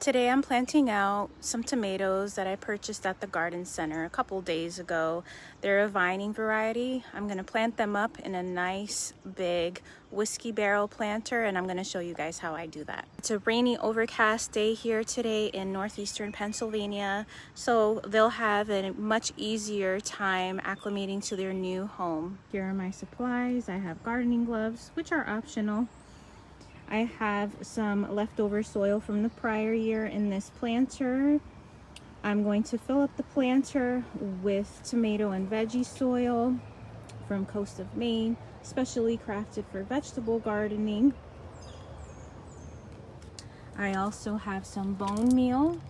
Today I'm planting out some tomatoes that I purchased at the garden center a couple days ago. They're a vining variety. I'm going to plant them up in a nice big whiskey barrel planter, and I'm going to show you guys how I do that. It's a rainy, overcast day here today in northeastern Pennsylvania, so they'll have a much easier time acclimating to their new home. Here are my supplies. I have gardening gloves, which are optional. I have some leftover soil from the prior year in this planter. I'm going to fill up the planter with tomato and veggie soil from Coast of Maine, specially crafted for vegetable gardening. I also have some bone meal,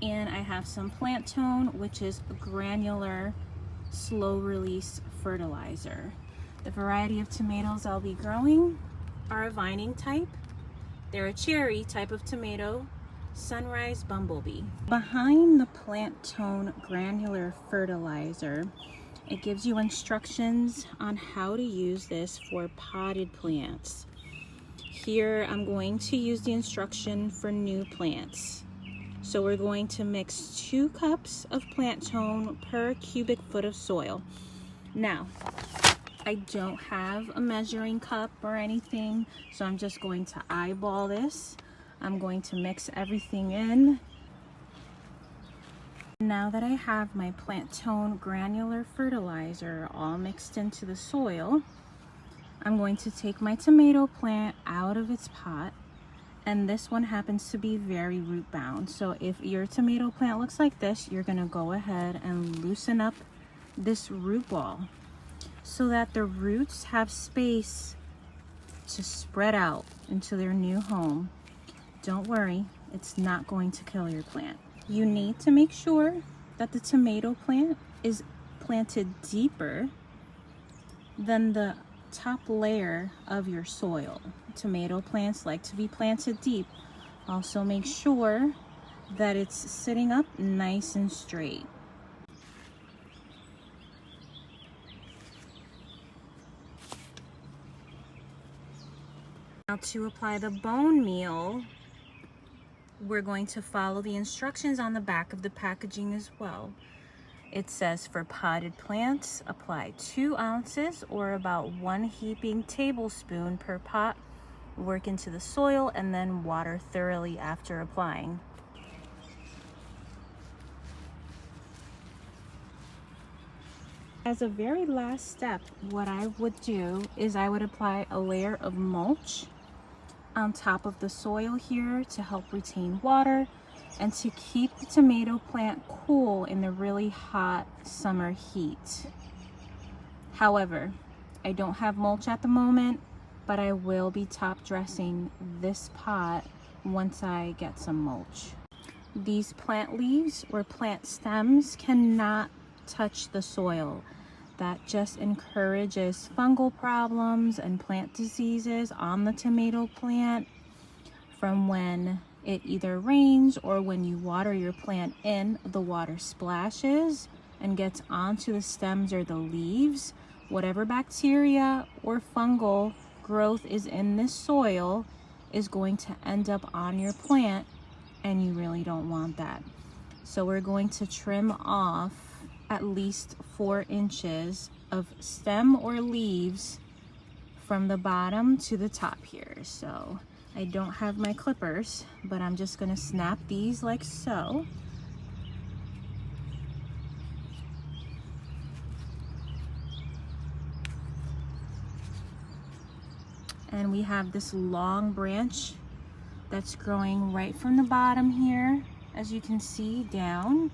and I have some plant tone, which is granular slow release fertilizer. The variety of tomatoes I'll be growing are a vining type. They're a cherry type of tomato, Sunrise Bumblebee. Behind the plant tone granular fertilizer, it gives you instructions on how to use this for potted plants. Here I'm going to use the instruction for new plants. So we're going to mix 2 cups of plant tone per cubic foot of soil. Now, I don't have a measuring cup or anything, so I'm just going to eyeball this. I'm going to mix everything in. Now that I have my plant tone granular fertilizer all mixed into the soil, I'm going to take my tomato plant out of its pot, and this one happens to be very root bound. So if your tomato plant looks like this, you're gonna go ahead and loosen up this root ball, so that the roots have space to spread out into their new home. Don't worry, it's not going to kill your plant. You need to make sure that the tomato plant is planted deeper than the top layer of your soil. Tomato plants like to be planted deep. Also make sure that it's sitting up nice and straight. Now to apply the bone meal, we're going to follow the instructions on the back of the packaging as well. It says for potted plants, apply 2 ounces or about 1 heaping tablespoon per pot. Work into the soil and then water thoroughly after applying. As a very last step, what I would do is I would apply a layer of mulch on top of the soil here to help retain water and to keep the tomato plant cool in the really hot summer heat. However, I don't have mulch at the moment, but I will be top dressing this pot once I get some mulch. These plant leaves or plant stems cannot touch the soil. That just encourages fungal problems and plant diseases on the tomato plant from when it either rains or when you water your plant in, the water splashes and gets onto the stems or the leaves. Whatever bacteria or fungal growth is in this soil is going to end up on your plant, and you really don't want that. So we're going to trim off at least 4 inches of stem or leaves from the bottom to the top here. So I don't have my clippers, but I'm just gonna snap these like so. And we have this long branch that's growing right from the bottom here, as you can see, down.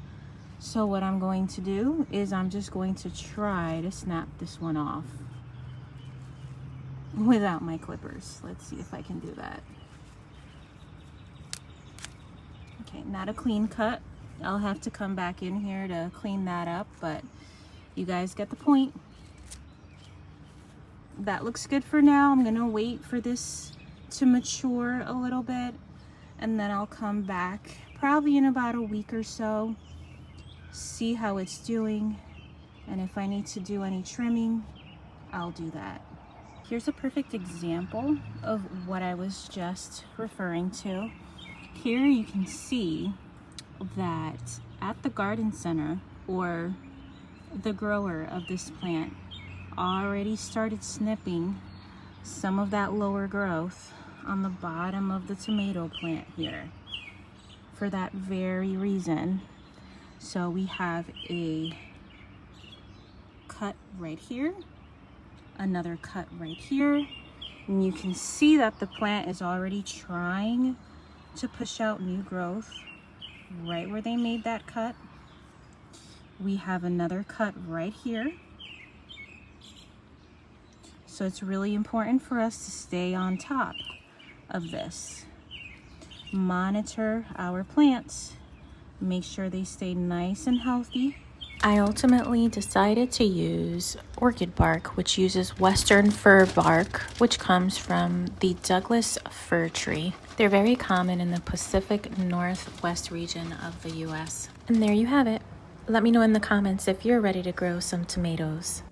So what I'm going to do is I'm just going to try to snap this one off without my clippers. Let's see if I can do that. Okay, not a clean cut. I'll have to come back in here to clean that up, but you guys get the point. That looks good for now. I'm gonna wait for this to mature a little bit, and then I'll come back probably in about a week or so, see how it's doing, and if I need to do any trimming, I'll do that. Here's a perfect example of what I was just referring to. Here you can see that at the garden center, or the grower of this plant already started snipping some of that lower growth on the bottom of the tomato plant here for that very reason. So we have a cut right here, another cut right here, and you can see that the plant is already trying to push out new growth right where they made that cut. We have another cut right here. So it's really important for us to stay on top of this. Monitor our plants, make sure they stay nice and healthy. I ultimately decided to use orchid bark, which uses western fir bark, which comes from the Douglas fir tree. They're very common in the Pacific Northwest region of the US. And there you have it. Let me know in the comments if you're ready to grow some tomatoes.